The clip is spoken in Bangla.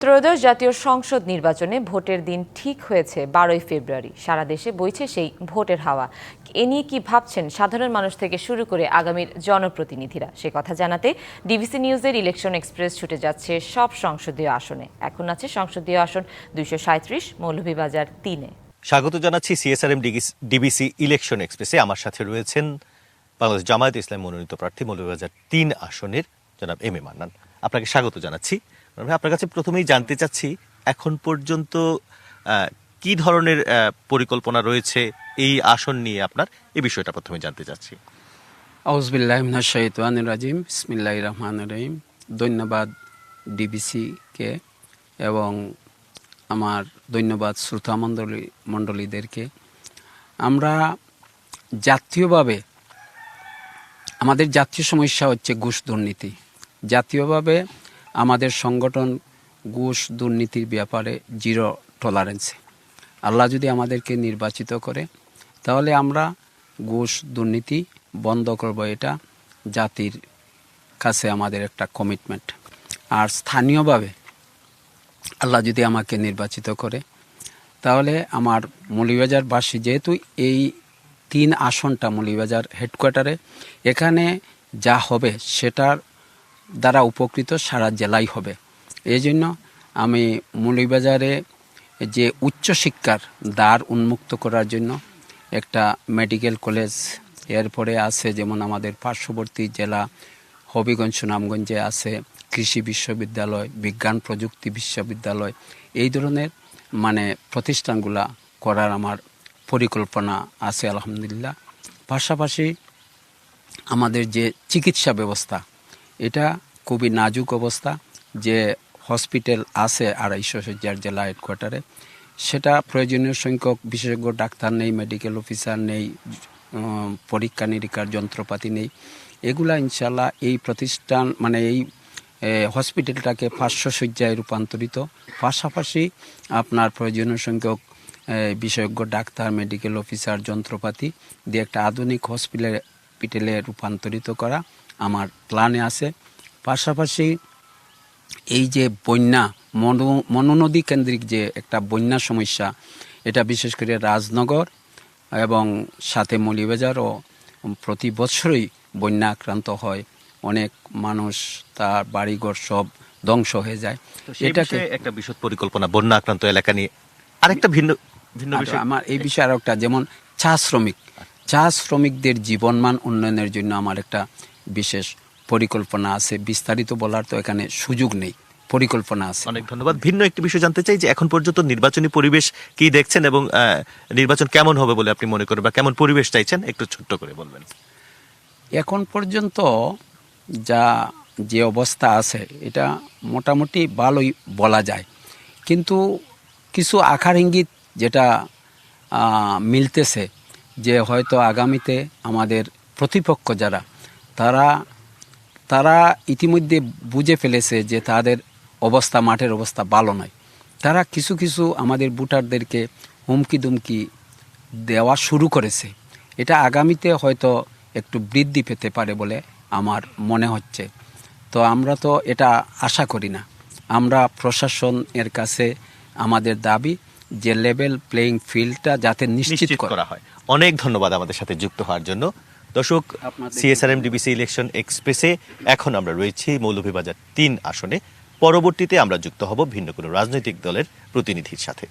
ত্রয়োদশ জাতীয় সংসদ নির্বাচনে ভোটের দিন ঠিক হয়েছে 12ই ফেব্রুয়ারি। সারা দেশে বইছে সেই ভোটের হাওয়া। এ নিয়ে কি ভাবছেন সাধারণ মানুষ থেকে শুরু করে আগামীর জনপ্রতিনিধিরা, সে কথা জানাতে ডিবিসি নিউজের ইলেকশন এক্সপ্রেস ছুটে যাচ্ছে সব সংসদীয় আসনে। এখন আছে সংসদীয় আসন 237 মৌলভীবাজার 3-এ। স্বাগত জানাচ্ছি সিএসআরএম ডিবিসি ইলেকশন এক্সপ্রেসে। আমার সাথে রয়েছেন বাংলাদেশ জামায়াত ইসলামী মনোনীত প্রার্থী মৌলভীবাজার 3 আসনের জনাব এম এ মান্নান। আপনাকে স্বাগত জানাচ্ছি। আপনার কাছে প্রথমেই জানতে চাচ্ছি, এখন পর্যন্ত কি ধরনের পরিকল্পনা রয়েছে এই আসন নিয়ে আপনার, এই বিষয়টা প্রথমে জানতে চাচ্ছি। আউযুবিল্লাহি মিনাশ শাইতানির রাজিম, বিসমিল্লাহির রহমানির রহিম। ধন্যবাদ ডিবিসিকে এবং আমার ধন্যবাদ শ্রোতা মণ্ডলীদেরকে। আমরা জাতীয়ভাবে আমাদের জাতীয় সমস্যা হচ্ছে ঘুষ দুর্নীতি। জাতীয়ভাবে আমাদের সংগঠন ঘুষ দুর্নীতির ব্যাপারে জিরো টলারেন্সে। আল্লাহ যদি আমাদেরকে নির্বাচিত করে তাহলে আমরা ঘুষ দুর্নীতি বন্ধ করব, এটা জাতির কাছে আমাদের একটা কমিটমেন্ট। আর স্থানীয়ভাবে আল্লাহ যদি আমাকে নির্বাচিত করে তাহলে আমার মৌলভীবাজারবাসী, যেহেতু এই 3 আসনটা মৌলভীবাজার হেডকোয়ার্টারে, এখানে যা হবে সেটার দ্বারা উপকৃত সারা জেলাই হবে। এই জন্য আমি মৌলভীবাজারে যে উচ্চশিক্ষার দ্বার উন্মুক্ত করার জন্য একটা মেডিকেল কলেজ, এরপরে আছে যেমন আমাদের পার্শ্ববর্তী জেলা হবিগঞ্জ সুনামগঞ্জে আছে কৃষি বিশ্ববিদ্যালয়, বিজ্ঞান প্রযুক্তি বিশ্ববিদ্যালয়, এই ধরনের প্রতিষ্ঠানগুলা করার আমার পরিকল্পনা আছে আলহামদুলিল্লাহ। পাশাপাশি আমাদের যে চিকিৎসা ব্যবস্থা, এটা খুবই নাজুক অবস্থা। যে হসপিটাল আছে 250 শয্যার জেলা হেডকোয়ার্টারে, সেটা প্রয়োজনীয় সংখ্যক বিশেষজ্ঞ ডাক্তার নেই, মেডিকেল অফিসার নেই, পরীক্ষা নিরীক্ষার যন্ত্রপাতি নেই। এগুলা ইনশাল্লাহ এই প্রতিষ্ঠান এই হসপিটালটাকে 500 শয্যায় রূপান্তরিত। পাশাপাশি আপনার প্রয়োজনীয় সংখ্যক বিশেষজ্ঞ ডাক্তার, মেডিকেল অফিসার, যন্ত্রপাতি দিয়ে একটা আধুনিক হসপিটালে রূপান্তরিত করা আমার প্ল্যানে আছে। পাশাপাশি এই যে বন্যা, মনোনদী কেন্দ্রিক যে একটা বন্যা সমস্যা, এটা বিশেষ করে রাজনগর এবং সাথে মৌলভীবাজারও প্রতি বছরই বন্যা আক্রান্ত হয়। অনেক মানুষ তার বাড়িঘর সব ধ্বংস হয়ে যায়। এটাকে একটা বিশদ পরিকল্পনা বন্যা আক্রান্ত এলাকা নিয়ে আরেকটা ভিন্ন বিষয় আমার এই বিষয়ে আরো একটা, যেমন চা শ্রমিকদের জীবনমান উন্নয়নের জন্য আমার একটা বিশেষ পরিকল্পনা আছে। বিস্তারিত বলার তো এখানে সুযোগ নেই, পরিকল্পনা আছে। অনেক ধন্যবাদ। ভিন্ন একটি বিষয় জানতে চাই যে এখন পর্যন্ত নির্বাচনী পরিবেশ কি দেখছেন এবং নির্বাচন কেমন হবে বলে আপনি মনে করেন, বা কেমন পরিবেশ চাইছেন, একটু ছোট্ট করে বলবেন। এখন পর্যন্ত যে অবস্থা আছে এটা মোটামুটি ভালোই বলা যায়, কিন্তু কিছু আকার ইঙ্গিত যেটা মিলতেছে যে হয়তো আগামীতে আমাদের প্রতিপক্ষ যারা, তারা ইতিমধ্যে বুঝে ফেলেছে যে তাদের অবস্থা, মাঠের অবস্থা ভালো নয়। তারা কিছু কিছু আমাদের ভোটারদেরকে হুমকি দুমকি দেওয়া শুরু করেছে। এটা আগামীতে হয়তো একটু বৃদ্ধি পেতে পারে বলে আমার মনে হচ্ছে। তো আমরা তো এটা আশা করি না। আমরা প্রশাসনের কাছে আমাদের দাবি যে লেভেল প্লেইং ফিল্ডটা যাতে নিশ্চিত করা হয়। অনেক ধন্যবাদ আমাদের সাথে যুক্ত হওয়ার জন্য। দর্শক, সিএসআরএম ডিবিসি ইলেকশন এক্সপ্রেসে এখন আমরা রয়েছি মৌলভীবাজার 3 আসনে। পরবর্তীতে আমরা যুক্ত হব ভিন্ন কোনো রাজনৈতিক দলের প্রতিনিধির সাথে।